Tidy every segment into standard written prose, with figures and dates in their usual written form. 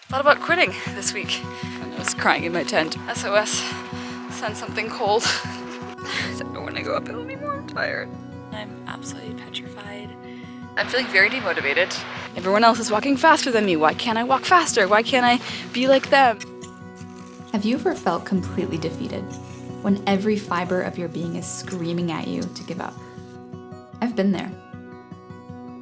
Thought about quitting this week. And I was crying in my tent. SOS, send something cold. I don't want to go uphill anymore, I'm tired. I'm absolutely petrified. I'm feeling very demotivated. Everyone else is walking faster than me. Why can't I walk faster? Why can't I be like them? Have you ever felt completely defeated when every fiber of your being is screaming at you to give up? I've been there.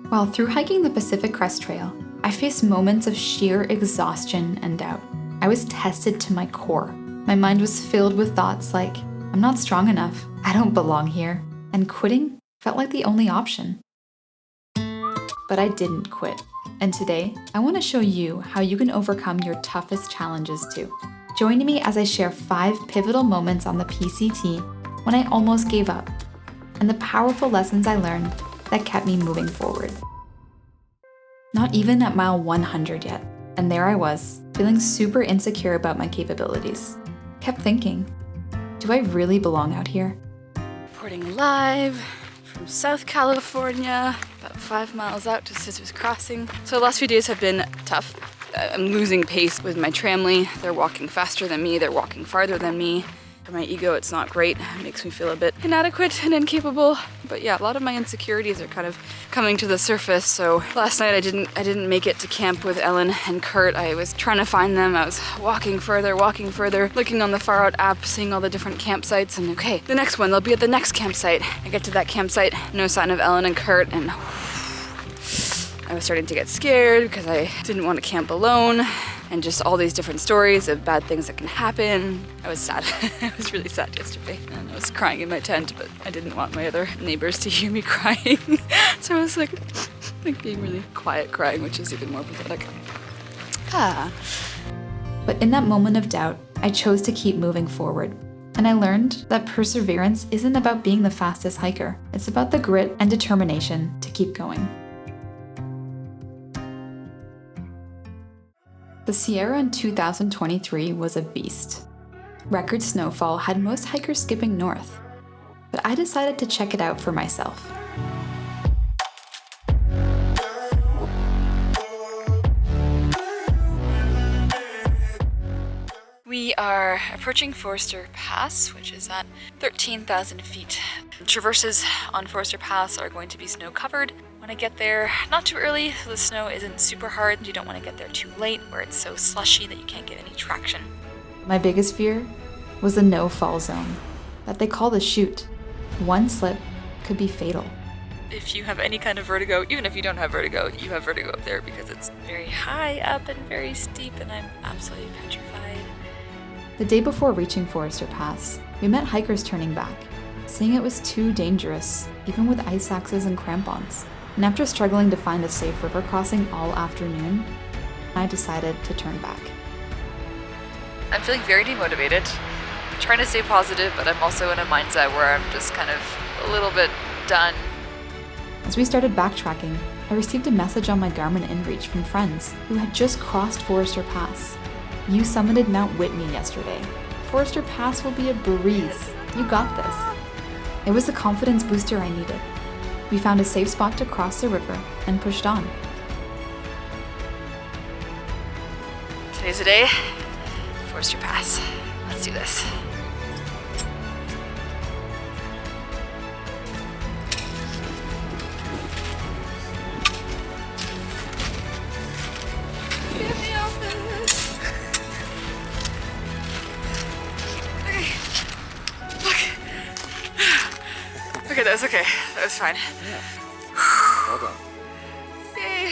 While through hiking the Pacific Crest Trail, I faced moments of sheer exhaustion and doubt. I was tested to my core. My mind was filled with thoughts like, I'm not strong enough, I don't belong here, and quitting felt like the only option. But I didn't quit. And today, I want to show you how you can overcome your toughest challenges too. Join me as I share 5 pivotal moments on the PCT when I almost gave up, and the powerful lessons I learned that kept me moving forward. Not even at mile 100 yet, and there I was, feeling super insecure about my capabilities. Kept thinking, do I really belong out here? Reporting live from South California, about 5 miles out to Scissors Crossing. So the last few days have been tough. I'm losing pace with my tramley. They're walking faster than me, they're walking farther than me. For my ego, it's not great. It makes me feel a bit inadequate and incapable. But yeah, a lot of my insecurities are kind of coming to the surface. So last night I didn't make it to camp with Ellen and Kurt. I was trying to find them. I was walking further, looking on the Far Out app, seeing all the different campsites, and okay, the next one, they'll be at the next campsite. I get to that campsite, no sign of Ellen and Kurt, and I was starting to get scared because I didn't want to camp alone, and just all these different stories of bad things that can happen. I was sad. I was really sad yesterday, and I was crying in my tent, but I didn't want my other neighbors to hear me crying. So I was like being really quiet crying, which is even more pathetic. But in that moment of doubt, I chose to keep moving forward. And I learned that perseverance isn't about being the fastest hiker. It's about the grit and determination to keep going. The Sierra in 2023 was a beast. Record snowfall had most hikers skipping north, but I decided to check it out for myself. We are approaching Forester Pass, which is at 13,000 feet. Traverses on Forester Pass are going to be snow covered. When I get there, not too early, so the snow isn't super hard. You don't want to get there too late where it's so slushy that you can't get any traction. My biggest fear was the no-fall zone that they call the chute. One slip could be fatal. If you have any kind of vertigo, even if you don't have vertigo, you have vertigo up there because it's very high up and very steep, and I'm absolutely petrified. The day before reaching Forester Pass, we met hikers turning back, saying it was too dangerous, even with ice axes and crampons. And after struggling to find a safe river crossing all afternoon, I decided to turn back. I'm feeling very demotivated. I'm trying to stay positive, but I'm also in a mindset where I'm just kind of a little bit done. As we started backtracking, I received a message on my Garmin InReach from friends who had just crossed Forester Pass. You summited Mount Whitney yesterday. Forester Pass will be a breeze. You got this. It was the confidence booster I needed. We found a safe spot to cross the river and pushed on. Today's the day. Forester Pass. Let's do this. Get me off this. Okay. Look. Okay, that was okay. That was fine. Yeah. Well done. Yay.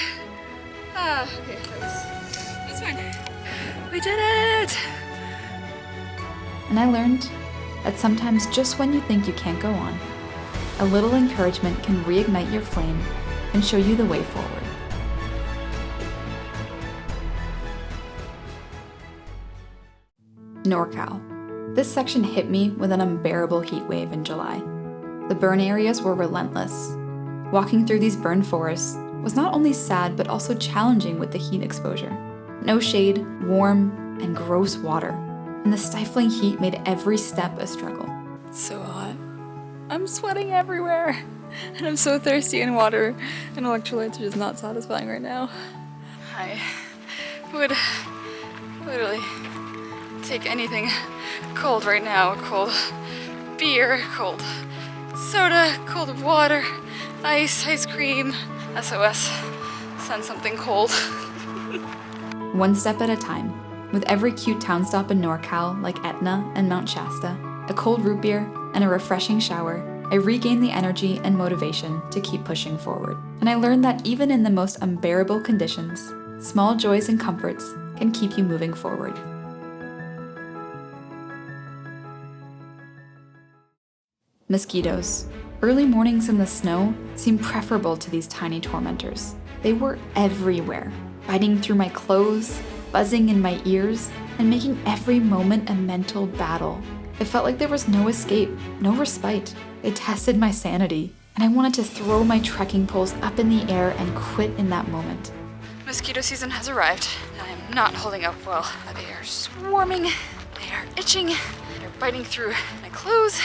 Okay, that was fine. We did it! And I learned that sometimes just when you think you can't go on, a little encouragement can reignite your flame and show you the way forward. NorCal. This section hit me with an unbearable heat wave in July. The burn areas were relentless. Walking through these burned forests was not only sad but also challenging with the heat exposure. No shade, warm, and gross water, and the stifling heat made every step a struggle. It's so hot. I'm sweating everywhere, and I'm so thirsty, and water and electrolytes are just not satisfying right now. I would Literally take anything cold right now. Cold beer, cold soda, cold water, ice cream. SOS, send something cold. One step at a time, with every cute town stop in NorCal like Etna and Mount Shasta, a cold root beer, and a refreshing shower, I regained the energy and motivation to keep pushing forward. And I learned that even in the most unbearable conditions, small joys and comforts can keep you moving forward. Mosquitoes. Early mornings in the snow seemed preferable to these tiny tormentors. They were everywhere, biting through my clothes, buzzing in my ears, and making every moment a mental battle. It felt like there was no escape, no respite. They tested my sanity, and I wanted to throw my trekking poles up in the air and quit in that moment. Mosquito season has arrived, and I am not holding up well. They are swarming, they are itching, they're biting through my clothes.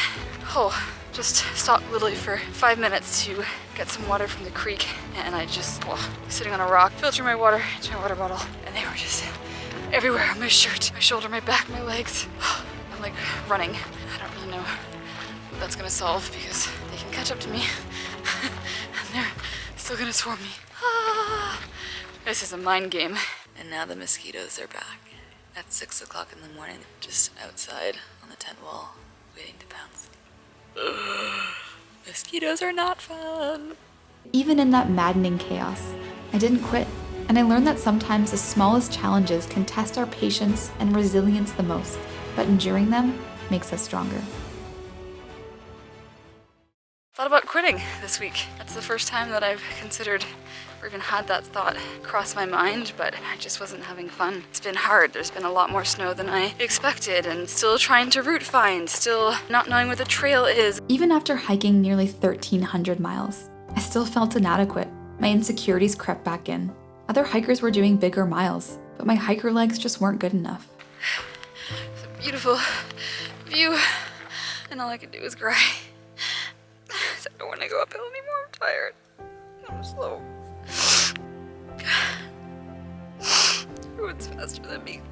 Oh, just stopped literally for 5 minutes to get some water from the creek, and I just sitting on a rock, filtering my water into my water bottle, and they were just everywhere on my shirt, my shoulder, my back, my legs. I'm like running. I don't really know what that's gonna solve because they can catch up to me and they're still gonna swarm me. This is a mind game. And now the mosquitoes are back at 6 o'clock in the morning, just outside on the tent wall, waiting to pounce. Mosquitoes are not fun. Even in that maddening chaos, I didn't quit, and I learned that sometimes the smallest challenges can test our patience and resilience the most, but enduring them makes us stronger. Thought about quitting this week. That's the first time that I've considered or even had that thought cross my mind, but I just wasn't having fun. It's been hard. There's been a lot more snow than I expected, and still trying to route find, still not knowing what the trail is. Even after hiking nearly 1,300 miles, I still felt inadequate. My insecurities crept back in. Other hikers were doing bigger miles, but my hiker legs just weren't good enough. It's a beautiful view, and all I can do is cry. I don't want to go uphill anymore. I'm tired. I'm slow. Everyone's faster than me.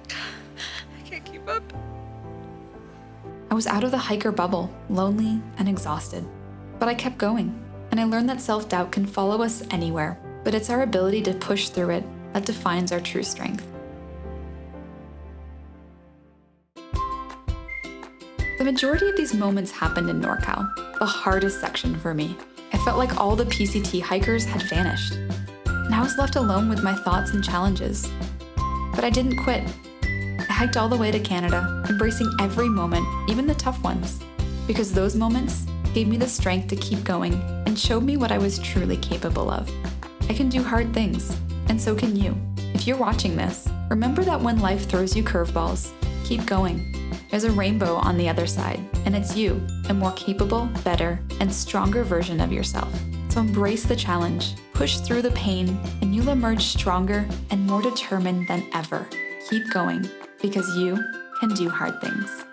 I can't keep up. I was out of the hiker bubble, lonely and exhausted. But I kept going, and I learned that self-doubt can follow us anywhere, but it's our ability to push through it that defines our true strength. The majority of these moments happened in NorCal, the hardest section for me. I felt like all the PCT hikers had vanished, and I was left alone with my thoughts and challenges. But I didn't quit. I hiked all the way to Canada, embracing every moment, even the tough ones, because those moments gave me the strength to keep going and showed me what I was truly capable of. I can do hard things, and so can you. If you're watching this, remember that when life throws you curveballs, keep going. There's a rainbow on the other side, and it's you, a more capable, better, and stronger version of yourself. So embrace the challenge, push through the pain, and you'll emerge stronger and more determined than ever. Keep going, because you can do hard things.